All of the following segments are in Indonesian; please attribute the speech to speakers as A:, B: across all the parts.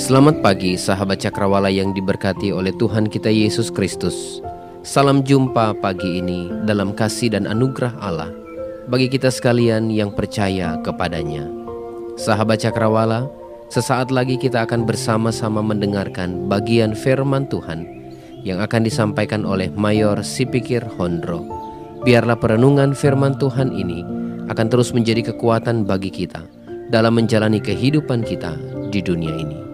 A: Selamat pagi sahabat Cakrawala yang diberkati oleh Tuhan kita Yesus Kristus. Salam jumpa pagi ini dalam kasih dan anugerah Allah bagi kita sekalian yang percaya kepadanya. Sahabat Cakrawala, sesaat lagi kita akan bersama-sama mendengarkan bagian firman Tuhan yang akan disampaikan oleh Mayor Sipikir Hondro. Biarlah perenungan firman Tuhan ini akan terus menjadi kekuatan bagi kita dalam menjalani kehidupan kita di dunia ini.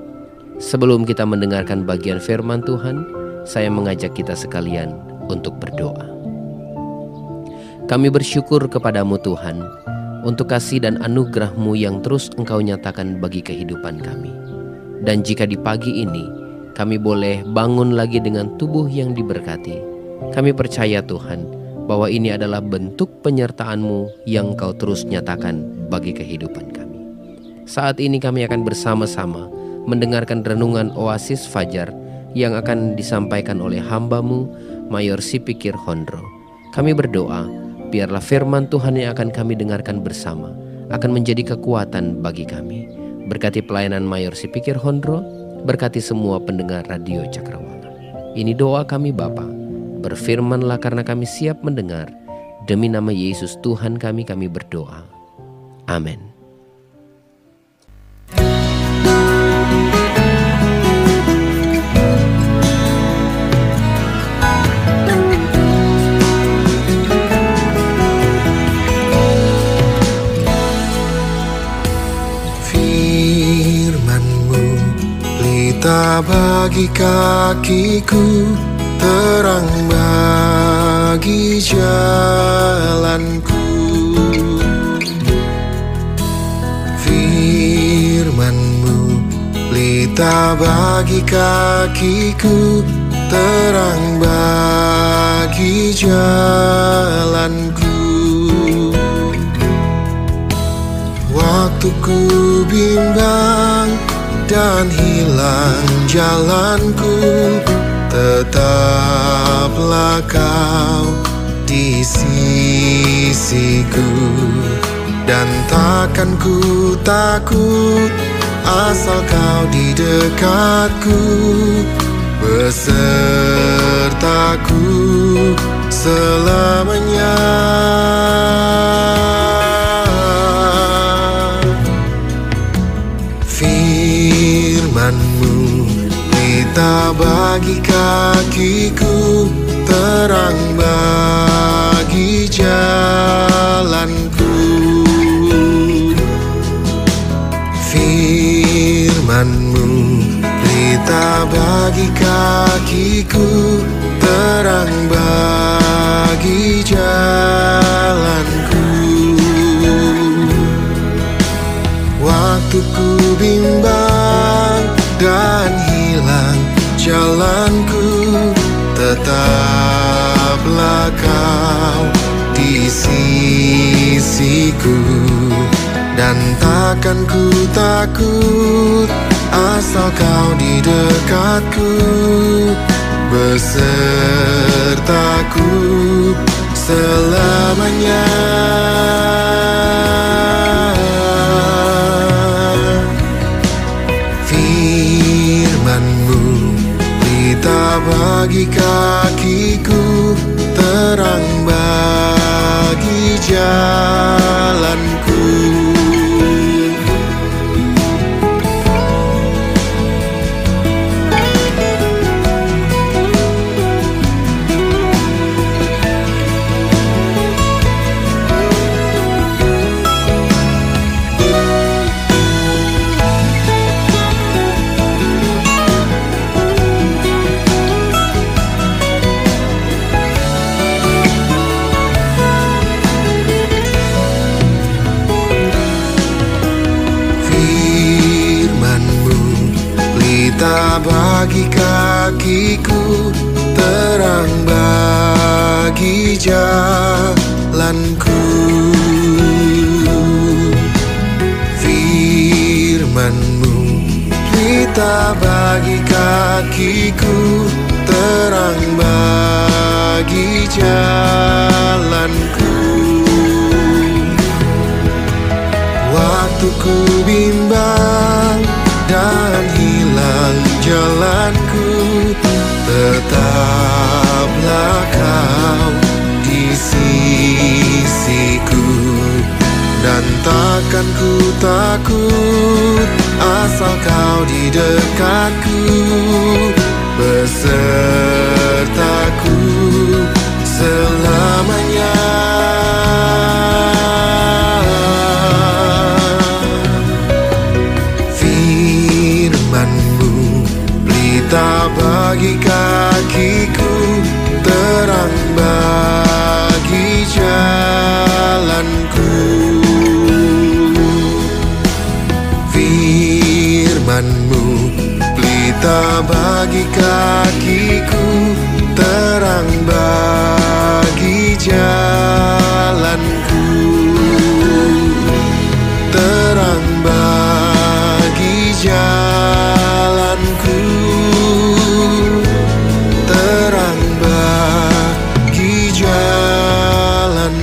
A: Sebelum kita mendengarkan bagian firman Tuhan, saya mengajak kita sekalian untuk berdoa. Kami bersyukur kepadamu Tuhan, untuk kasih dan anugerah-Mu yang terus Engkau nyatakan bagi kehidupan kami. Dan jika di pagi ini, kami boleh bangun lagi dengan tubuh yang diberkati, kami percaya Tuhan, bahwa ini adalah bentuk penyertaan-Mu yang Engkau terus nyatakan bagi kehidupan kami. Saat ini kami akan bersama-sama mendengarkan renungan Oasis Fajar yang akan disampaikan oleh hamba-Mu, Mayor Sipikir Hondro. Kami berdoa, biarlah firman Tuhan yang akan kami dengarkan bersama akan menjadi kekuatan bagi kami. Berkati pelayanan Mayor Sipikir Hondro, berkati semua pendengar Radio Cakrawala. Ini doa kami Bapa, berfirmanlah karena kami siap mendengar. Demi nama Yesus Tuhan kami berdoa. Amin.
B: Bagi kakiku, terang bagi jalanku. Firman-Mu pelita bagi kakiku, terang bagi jalanku. Waktu ku bimbang dan hilang jalanku, tetaplah Kau di sisiku. Dan takkan ku takut, asal Kau di dekatku, besertaku selamanya. Firman-Mu pelita bagi kakiku, terang bagi jalanku. Firman-Mu pelita bagi kakiku, terang bagi jalanku. Waktu ku bimbang dan hilang jalanku, tetaplah Kau di sisiku. Dan takkan ku takut, asal Kau di dekatku, besertaku selamanya. Firman-Mu pelita bagi kakiku, terang bagi jalanku. Bagi kakiku, terang bagi jalanku. Firman-Mu pelita bagi kakiku, terang bagi jalanku. Waktu ku bimbang dan hilang akan ku takut, asal kau di dekatku, besertaku selamanya. Firman-Mu pelita bagi kakiku, terang bagi jalanku. Firman-Mu pelita bagi kakiku, terang bagi jalanku, terang bagi jalanku, terang bagi jalanku.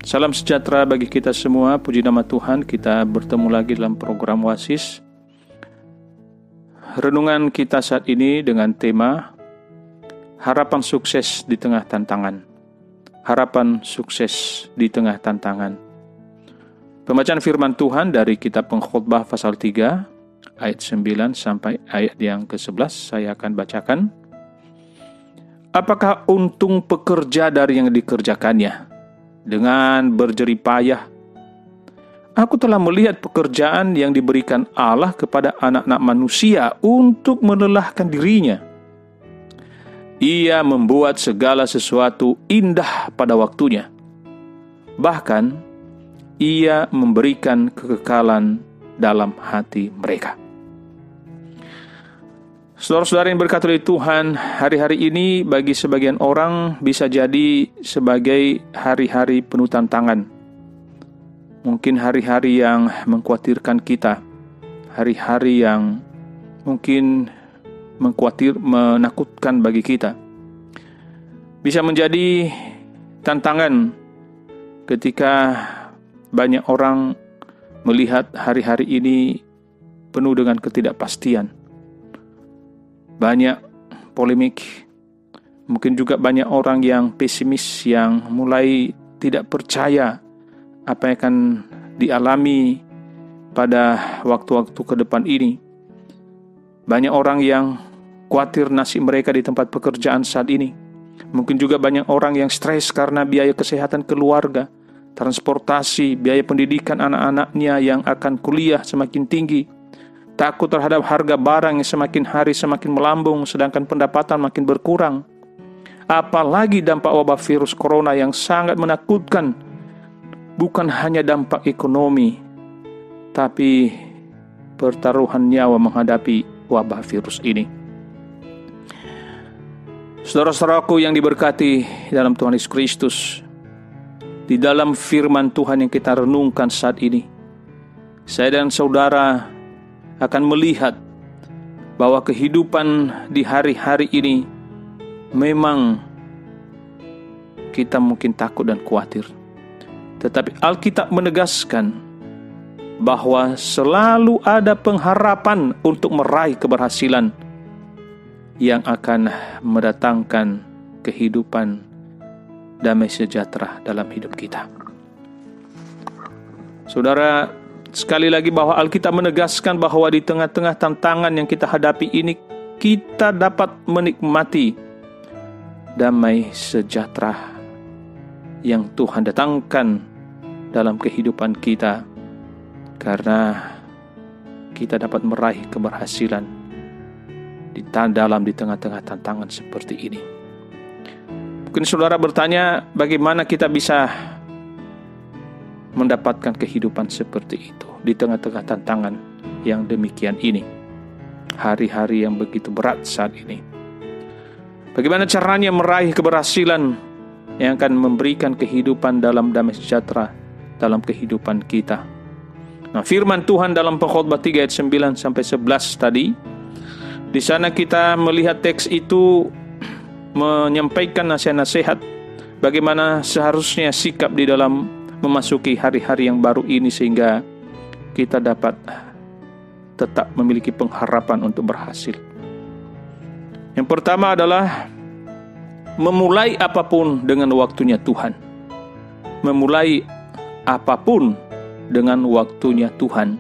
C: Salam sejahtera bagi kita semua. Puji nama Tuhan, kita bertemu lagi dalam program Oasis. Renungan kita saat ini dengan tema harapan sukses di tengah tantangan. Harapan sukses di tengah tantangan. Pembacaan firman Tuhan dari kitab Pengkhotbah pasal 3 ayat 9 sampai ayat yang ke-11 saya akan bacakan. Apakah untung pekerja dari yang dikerjakannya? Dengan berjerih payah, aku telah melihat pekerjaan yang diberikan Allah kepada anak-anak manusia untuk melelahkan dirinya. Ia membuat segala sesuatu indah pada waktunya. Bahkan, ia memberikan kekekalan dalam hati mereka. Saudara-saudara yang berkati oleh Tuhan, hari-hari ini bagi sebagian orang bisa jadi sebagai hari-hari penuh tantangan. Mungkin hari-hari yang mengkhawatirkan kita, hari-hari yang mungkin menakutkan bagi kita. Bisa menjadi tantangan ketika banyak orang melihat hari-hari ini penuh dengan ketidakpastian. Banyak polemik, mungkin juga banyak orang yang pesimis, yang mulai tidak percaya apa yang akan dialami pada waktu-waktu ke depan ini. Banyak orang yang khawatir nasib mereka di tempat pekerjaan saat ini. Mungkin juga banyak orang yang stres karena biaya kesehatan keluarga, transportasi, biaya pendidikan anak-anaknya yang akan kuliah semakin tinggi. Takut terhadap harga barang yang semakin hari semakin melambung, sedangkan pendapatan makin berkurang. Apalagi dampak wabah virus corona yang sangat menakutkan. Bukan hanya dampak ekonomi, tapi pertaruhan nyawa menghadapi wabah virus ini. Saudara-saudaraku yang diberkati dalam Tuhan Yesus Kristus, di dalam firman Tuhan yang kita renungkan saat ini, saya dan saudara akan melihat bahwa kehidupan di hari-hari ini memang kita mungkin takut dan khawatir. Tetapi Alkitab menegaskan bahwa selalu ada pengharapan untuk meraih keberhasilan yang akan mendatangkan kehidupan damai sejahtera dalam hidup kita. Saudara, sekali lagi bahwa Alkitab menegaskan bahwa di tengah-tengah tantangan yang kita hadapi ini, kita dapat menikmati damai sejahtera yang Tuhan datangkan dalam kehidupan kita, karena kita dapat meraih keberhasilan di tengah-tengah tantangan seperti ini. Mungkin saudara bertanya, bagaimana kita bisa mendapatkan kehidupan seperti itu di tengah-tengah tantangan yang demikian ini, hari-hari yang begitu berat saat ini. Bagaimana caranya meraih keberhasilan yang akan memberikan kehidupan dalam damai sejahtera dalam kehidupan kita? Nah, firman Tuhan dalam Pengkhotbah 3 ayat 9 sampai 11 tadi, di sana kita melihat teks itu menyampaikan nasihat-nasihat bagaimana seharusnya sikap di dalam memasuki hari-hari yang baru ini, sehingga kita dapat tetap memiliki pengharapan untuk berhasil. Yang pertama adalah memulai apapun dengan waktunya Tuhan. Memulai apapun dengan waktunya Tuhan.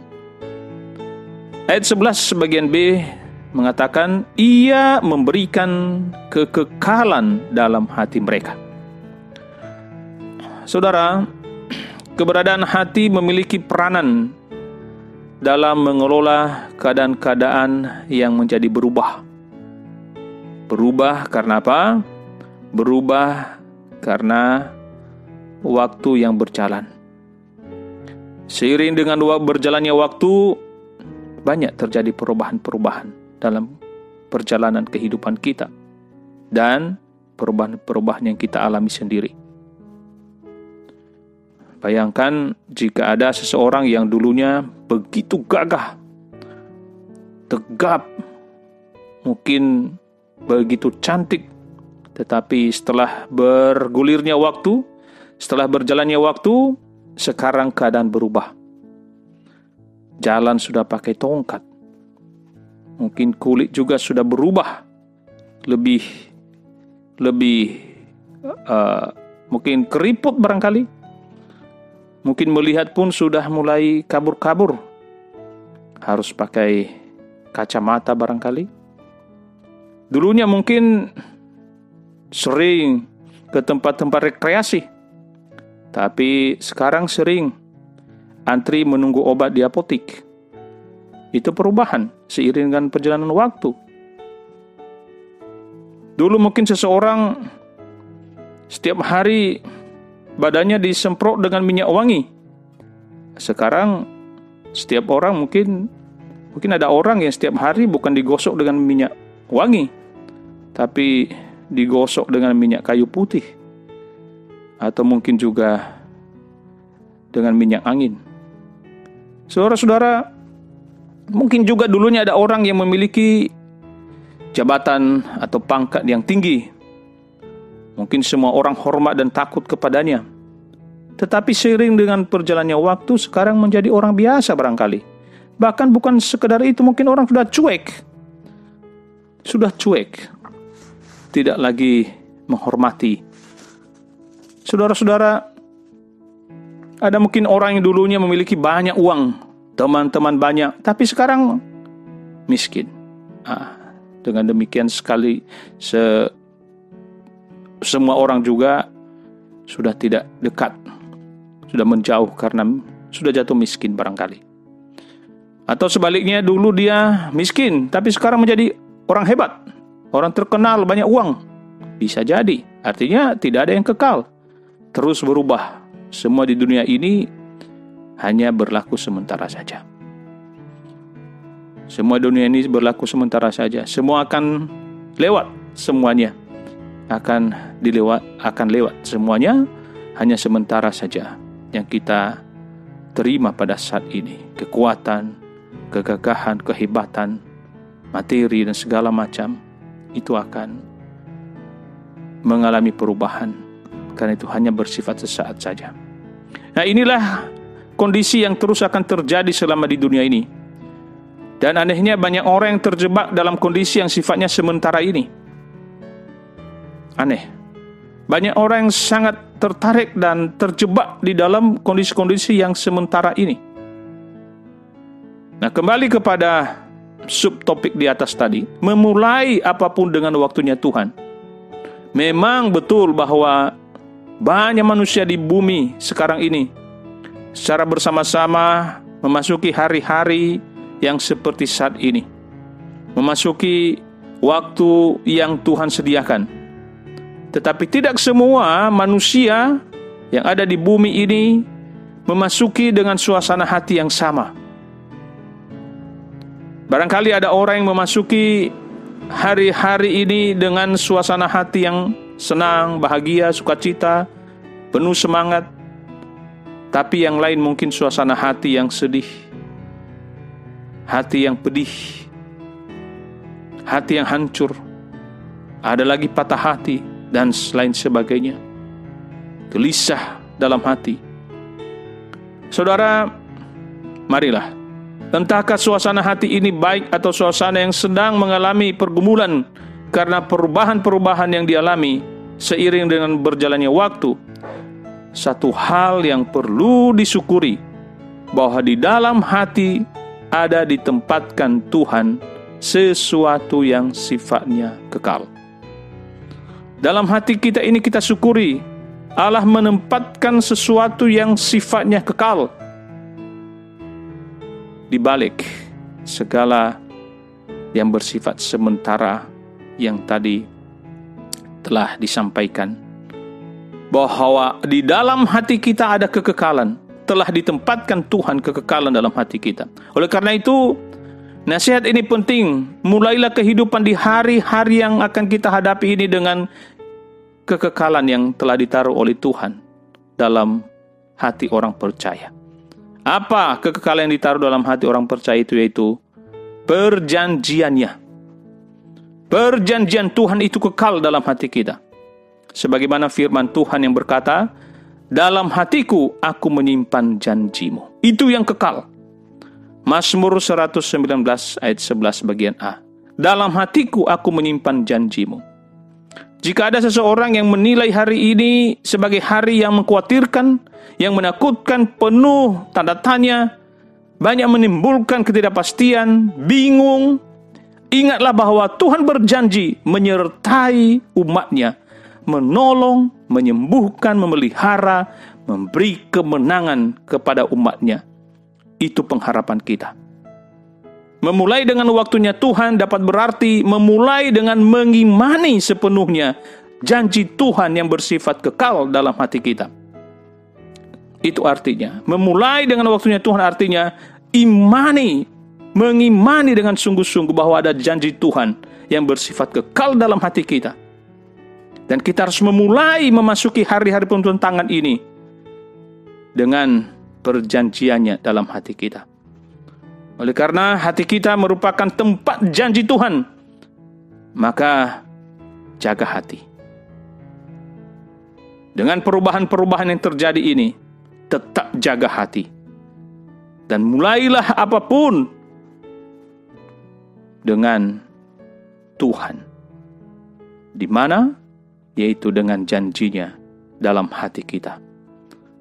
C: Ayat 11 bagian B mengatakan, Ia memberikan kekekalan dalam hati mereka. Saudara, keberadaan hati memiliki peranan dalam mengelola keadaan-keadaan yang menjadi berubah. Berubah karena apa? Berubah karena waktu yang berjalan. Seiring dengan berjalannya waktu, banyak terjadi perubahan-perubahan dalam perjalanan kehidupan kita. Dan perubahan-perubahan yang kita alami sendiri. Bayangkan jika ada seseorang yang dulunya begitu gagah, tegap, mungkin begitu cantik, tetapi setelah bergulirnya waktu, setelah berjalannya waktu, sekarang keadaan berubah. Jalan sudah pakai tongkat. Mungkin kulit juga sudah berubah. Mungkin keriput barangkali. Mungkin melihat pun sudah mulai kabur-kabur. Harus pakai kacamata barangkali. Dulunya mungkin sering ke tempat-tempat rekreasi. Tapi sekarang sering antri menunggu obat di apotik. Itu perubahan seiring dengan perjalanan waktu. Dulu mungkin seseorang setiap hari badannya disemprot dengan minyak wangi. Sekarang setiap orang mungkin ada orang yang setiap hari bukan digosok dengan minyak wangi, tapi digosok dengan minyak kayu putih. Atau mungkin juga dengan minyak angin. Saudara-saudara, mungkin juga dulunya ada orang yang memiliki jabatan atau pangkat yang tinggi. Mungkin semua orang hormat dan takut kepadanya. Tetapi seiring dengan perjalannya waktu, sekarang menjadi orang biasa barangkali. Bahkan bukan sekedar itu, mungkin orang sudah cuek. Sudah cuek. Tidak lagi menghormati. Saudara-saudara, ada mungkin orang yang dulunya memiliki banyak uang, teman-teman banyak, tapi sekarang miskin. Dengan demikian sekali semua orang juga sudah tidak dekat, sudah menjauh karena sudah jatuh miskin barangkali. Atau sebaliknya, dulu dia miskin, tapi sekarang menjadi orang hebat, orang terkenal, banyak uang. Bisa jadi, artinya tidak ada yang kekal, terus berubah. Semua di dunia ini hanya berlaku sementara saja. Semua dunia ini berlaku sementara saja. Semua akan lewat, semuanya akan lewat. Semuanya hanya sementara saja. Yang kita terima pada saat ini, kekuatan, kegagahan, kehebatan, materi dan segala macam, itu akan mengalami perubahan. Karena itu hanya bersifat sesaat saja. Nah, inilah kondisi yang terus akan terjadi selama di dunia ini. Dan anehnya banyak orang yang terjebak dalam kondisi yang sifatnya sementara ini. Aneh. Banyak orang yang sangat tertarik dan terjebak di dalam kondisi-kondisi yang sementara ini. Nah, kembali kepada subtopik di atas tadi, memulai apapun dengan waktunya Tuhan. Memang betul bahwa banyak manusia di bumi sekarang ini secara bersama-sama memasuki hari-hari yang seperti saat ini, memasuki waktu yang Tuhan sediakan. Tetapi tidak semua manusia yang ada di bumi ini memasuki dengan suasana hati yang sama. Barangkali ada orang yang memasuki hari-hari ini dengan suasana hati yang senang, bahagia, sukacita, penuh semangat. Tapi yang lain mungkin suasana hati yang sedih, hati yang pedih, hati yang hancur, ada lagi patah hati, dan lain sebagainya. Gelisah dalam hati. Saudara, marilah Entahkah suasana hati ini baik atau suasana yang sedang mengalami pergumulan karena perubahan-perubahan yang dialami seiring dengan berjalannya waktu. Satu hal yang perlu disyukuri, bahwa di dalam hati ada ditempatkan Tuhan sesuatu yang sifatnya kekal. Dalam hati kita ini kita syukuri Allah menempatkan sesuatu yang sifatnya kekal di balik segala yang bersifat sementara yang tadi telah disampaikan, bahwa di dalam hati kita ada kekekalan, telah ditempatkan Tuhan kekekalan dalam hati kita. Oleh karena itu, nasihat ini penting. Mulailah kehidupan di hari-hari yang akan kita hadapi ini dengan kekekalan yang telah ditaruh oleh Tuhan dalam hati orang percaya. Apa kekekalan yang ditaruh dalam hati orang percaya itu? Yaitu perjanjiannya. Perjanjian Tuhan itu kekal dalam hati kita. Sebagaimana firman Tuhan yang berkata, dalam hatiku aku menyimpan janjimu. Itu yang kekal. Mazmur 119 ayat 11 bagian A. Dalam hatiku aku menyimpan janjimu. Jika ada seseorang yang menilai hari ini sebagai hari yang mengkhawatirkan, yang menakutkan, penuh tanda tanya, banyak menimbulkan ketidakpastian, bingung, ingatlah bahwa Tuhan berjanji menyertai umatnya, menolong, menyembuhkan, memelihara, memberi kemenangan kepada umatnya. Itu pengharapan kita. Memulai dengan waktunya Tuhan dapat berarti memulai dengan mengimani sepenuhnya janji Tuhan yang bersifat kekal dalam hati kita. Itu artinya, memulai dengan waktunya Tuhan artinya mengimani dengan sungguh-sungguh bahwa ada janji Tuhan yang bersifat kekal dalam hati kita. Dan kita harus memulai memasuki hari-hari penentangan ini dengan perjanjiannya dalam hati kita. Oleh karena hati kita merupakan tempat janji Tuhan, maka jaga hati. Dengan perubahan-perubahan yang terjadi ini, tetap jaga hati. Dan mulailah apapun dengan Tuhan. Di mana? Yaitu dengan janjinya dalam hati kita.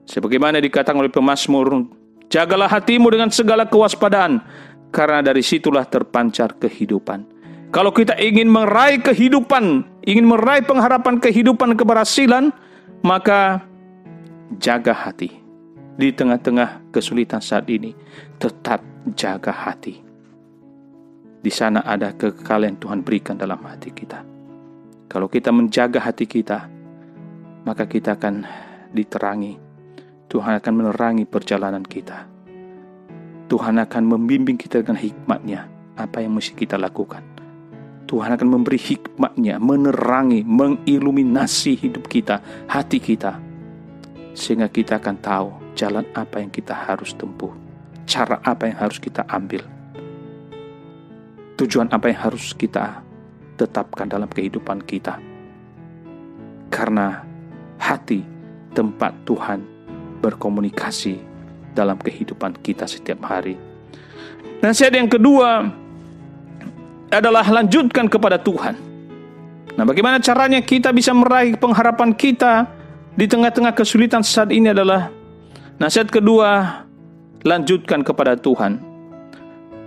C: Sebagaimana dikatakan oleh pemazmur, jagalah hatimu dengan segala kewaspadaan, karena dari situlah terpancar kehidupan. Kalau kita ingin meraih kehidupan, ingin meraih pengharapan kehidupan keberhasilan, maka jaga hati. Di tengah-tengah kesulitan saat ini, tetap jaga hati. Di sana ada kekekalan yang Tuhan berikan dalam hati kita. Kalau kita menjaga hati kita, maka kita akan diterangi. Tuhan akan menerangi perjalanan kita. Tuhan akan membimbing kita dengan hikmat-Nya, apa yang mesti kita lakukan. Tuhan akan memberi hikmat-Nya, menerangi, mengiluminasi hidup kita, hati kita, sehingga kita akan tahu jalan apa yang kita harus tempuh, cara apa yang harus kita ambil, tujuan apa yang harus kita tetapkan dalam kehidupan kita. Karena hati tempat Tuhan berkomunikasi dalam kehidupan kita setiap hari. Nasihat yang kedua adalah lanjutkan kepada Tuhan. Nah, bagaimana caranya kita bisa meraih pengharapan kita di tengah-tengah kesulitan saat ini adalah nasihat kedua, lanjutkan kepada Tuhan.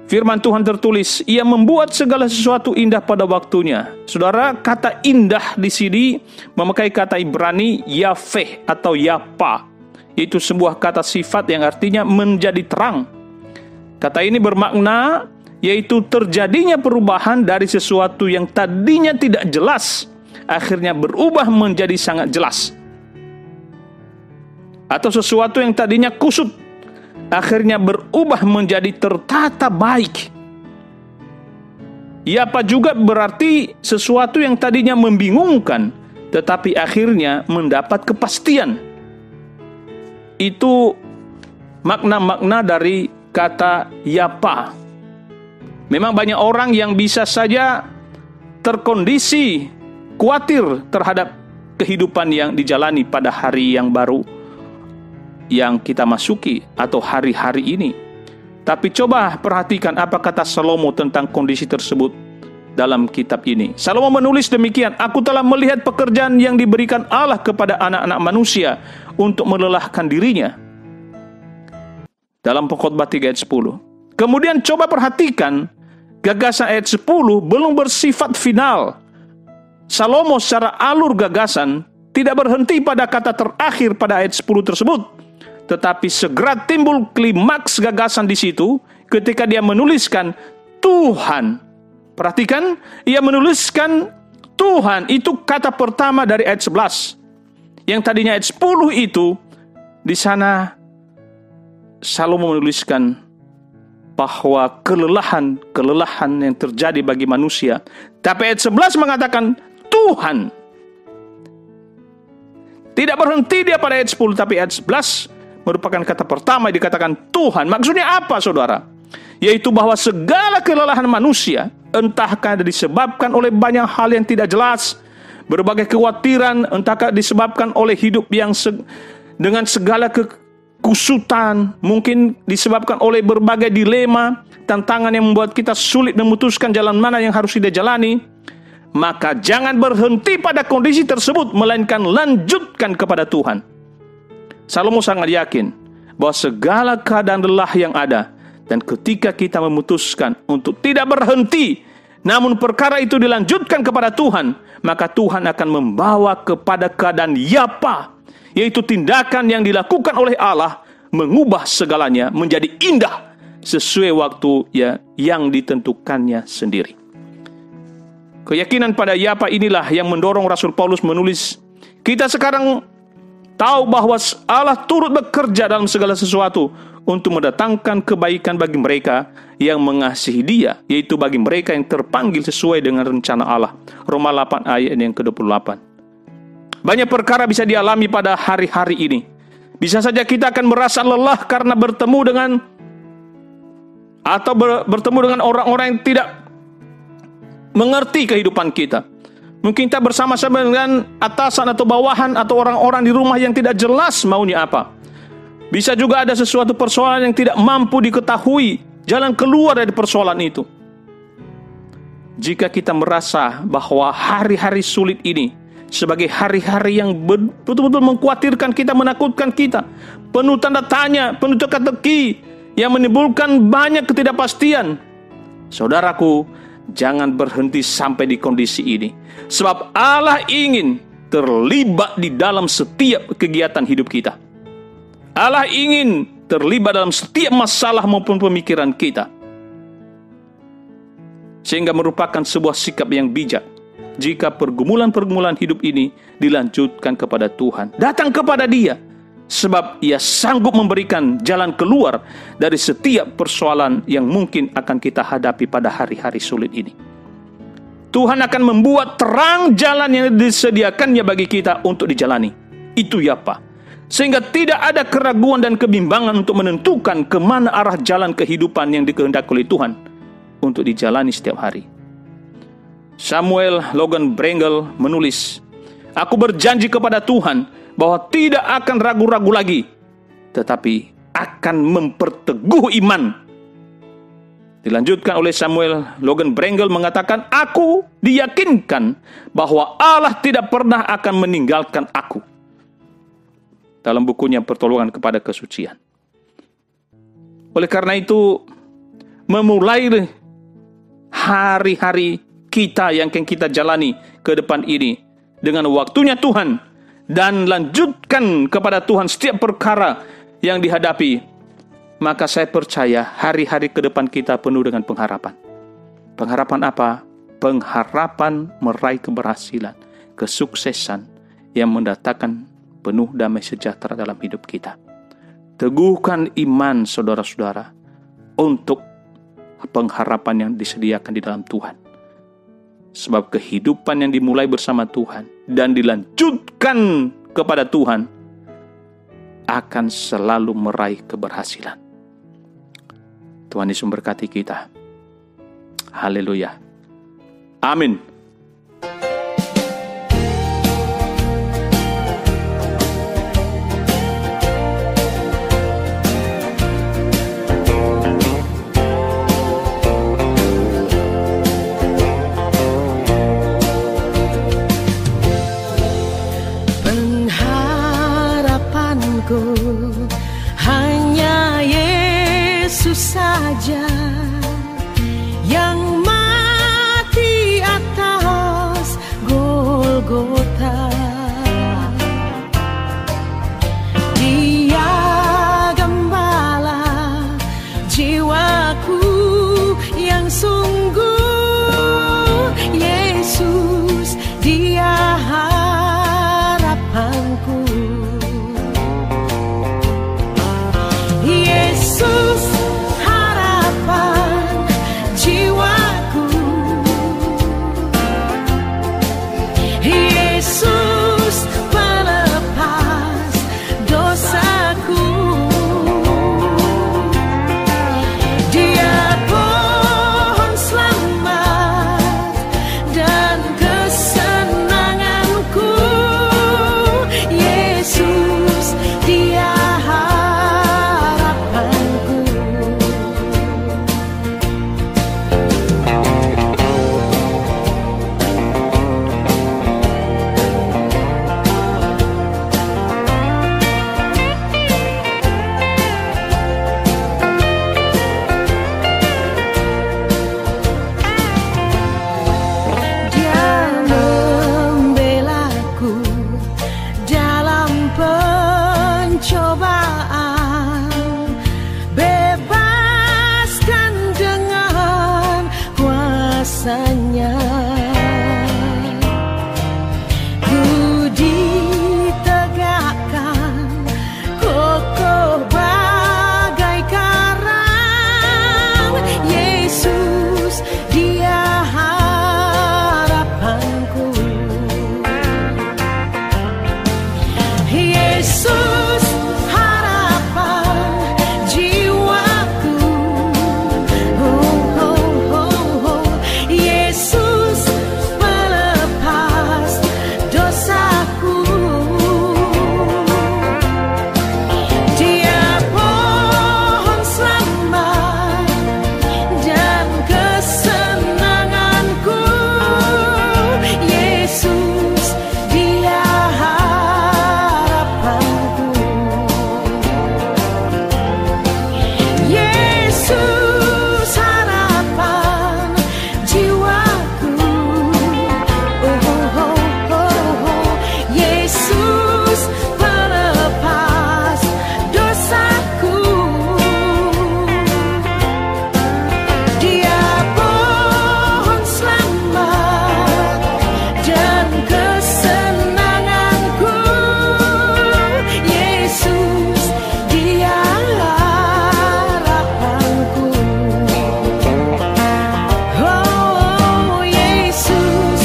C: Firman Tuhan tertulis, Ia membuat segala sesuatu indah pada waktunya. Saudara, kata indah di sini memakai kata Ibrani yafeh atau yapa. Itu sebuah kata sifat yang artinya menjadi terang. Kata ini bermakna yaitu terjadinya perubahan dari sesuatu yang tadinya tidak jelas, akhirnya berubah menjadi sangat jelas. Atau sesuatu yang tadinya kusut, akhirnya berubah menjadi tertata baik. Yapa juga berarti sesuatu yang tadinya membingungkan, tetapi akhirnya mendapat kepastian. Itu makna-makna dari kata yapa. Memang banyak orang yang bisa saja terkondisi khawatir terhadap kehidupan yang dijalani pada hari yang baru yang kita masuki atau hari-hari ini. Tapi coba perhatikan apa kata Salomo tentang kondisi tersebut dalam kitab ini. Salomo menulis demikian, "Aku telah melihat pekerjaan yang diberikan Allah kepada anak-anak manusia untuk melelahkan dirinya." Dalam Pengkhotbah 3 ayat 10. Kemudian coba perhatikan, gagasan ayat 10 belum bersifat final. Salomo secara alur gagasan tidak berhenti pada kata terakhir pada ayat 10 tersebut, tetapi segera timbul klimaks gagasan di situ ketika dia menuliskan Tuhan. Perhatikan, ia menuliskan Tuhan, itu kata pertama dari ayat 11. Yang tadinya ayat 10 itu, di sana Salomo menuliskan bahwa kelelahan yang terjadi bagi manusia. Tapi ayat 11 mengatakan Tuhan. Tidak berhenti dia pada ayat 10, tapi ayat 11 merupakan kata pertama yang dikatakan Tuhan. Maksudnya apa, saudara? Yaitu bahwa segala kelelahan manusia, entahkah disebabkan oleh banyak hal yang tidak jelas, berbagai kekhawatiran, entahkah disebabkan oleh hidup yang dengan segala kekusutan, mungkin disebabkan oleh berbagai dilema, tantangan yang membuat kita sulit memutuskan jalan mana yang harus kita jalani, maka jangan berhenti pada kondisi tersebut, melainkan lanjutkan kepada Tuhan. Salomo sangat yakin bahwa segala keadaan lelah yang ada, dan ketika kita memutuskan untuk tidak berhenti, namun perkara itu dilanjutkan kepada Tuhan, maka Tuhan akan membawa kepada keadaan yapa, yaitu tindakan yang dilakukan oleh Allah mengubah segalanya menjadi indah sesuai waktu yang ditentukannya sendiri. Keyakinan pada yapa inilah yang mendorong Rasul Paulus menulis, kita sekarang tahu bahwa Allah turut bekerja dalam segala sesuatu untuk mendatangkan kebaikan bagi mereka yang mengasihi Dia, yaitu bagi mereka yang terpanggil sesuai dengan rencana Allah. Roma 8 ayat yang ke-28. Banyak perkara bisa dialami pada hari-hari ini. Bisa saja kita akan merasa lelah karena bertemu dengan orang-orang yang tidak mengerti kehidupan kita. Mungkin kita bersama-sama dengan atasan atau bawahan atau orang-orang di rumah yang tidak jelas maunya apa. Bisa juga ada sesuatu persoalan yang tidak mampu diketahui jalan keluar dari persoalan itu. Jika kita merasa bahwa hari-hari sulit ini sebagai hari-hari yang betul-betul mengkhawatirkan kita, menakutkan kita, penuh tanda tanya, penuh teka-teki, yang menimbulkan banyak ketidakpastian, saudaraku, jangan berhenti sampai di kondisi ini. Sebab Allah ingin terlibat di dalam setiap kegiatan hidup kita. Allah ingin terlibat dalam setiap masalah maupun pemikiran kita. Sehingga merupakan sebuah sikap yang bijak jika pergumulan-pergumulan hidup ini dilanjutkan kepada Tuhan. Datang kepada Dia, sebab Ia sanggup memberikan jalan keluar dari setiap persoalan yang mungkin akan kita hadapi pada hari-hari sulit ini. Tuhan akan membuat terang jalan yang disediakannya bagi kita untuk dijalani. Itu yapa. Sehingga tidak ada keraguan dan kebimbangan untuk menentukan kemana arah jalan kehidupan yang dikehendaki oleh Tuhan untuk dijalani setiap hari. Samuel Logan Brengle menulis, "Aku berjanji kepada Tuhan bahwa tidak akan ragu-ragu lagi, tetapi akan memperteguh iman." Dilanjutkan oleh Samuel Logan Brengle mengatakan, "Aku diyakinkan bahwa Allah tidak pernah akan meninggalkan aku." Dalam bukunya Pertolongan kepada Kesucian. Oleh karena itu, memulai hari-hari kita yang akan kita jalani ke depan ini dengan waktunya Tuhan, dan lanjutkan kepada Tuhan setiap perkara yang dihadapi, maka saya percaya hari-hari ke depan kita penuh dengan pengharapan. Pengharapan apa? Pengharapan meraih keberhasilan, kesuksesan yang mendatangkan penuh damai sejahtera dalam hidup kita. Teguhkan iman saudara-saudara untuk pengharapan yang disediakan di dalam Tuhan. Sebab kehidupan yang dimulai bersama Tuhan dan dilanjutkan kepada Tuhan akan selalu meraih keberhasilan. Tuhan Yesus memberkati kita. Haleluya. Amin.
D: Yesus, Dia harapanku. Yesus, harapan jiwaku. Yesus, pelepas dosaku. Dia pohon selamat dan kesenanganku. Yesus, Dia harapanku. Dia membelaku dalam pencobaan, bebaskan dengan kuasa-Nya. Ku ditegakkan kokoh bagai karang. Yesus, Dia harapanku. Yesus, harapan jiwaku. Oh, oh, oh, oh. Yesus, pelepas dosaku. Dia pohon selamat dan kesenanganku. Yesus, Dia harapanku. Yesus, harapan jiwaku. Oh, oh, oh, oh. Yesus, pelepas dosaku. Dia pohon selamat dan kesenanganku. Yesus, Dia harapanku. Oh, Yesus,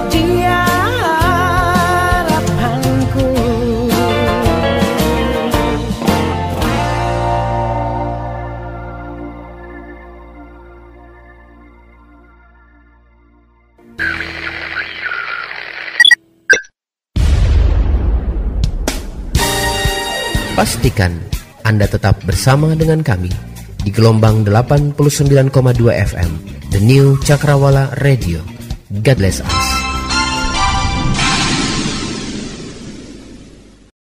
D: Dia harapanku.
A: Pastikan Anda tetap bersama dengan kami di gelombang 89,2 FM, The New Cakrawala Radio. God bless us.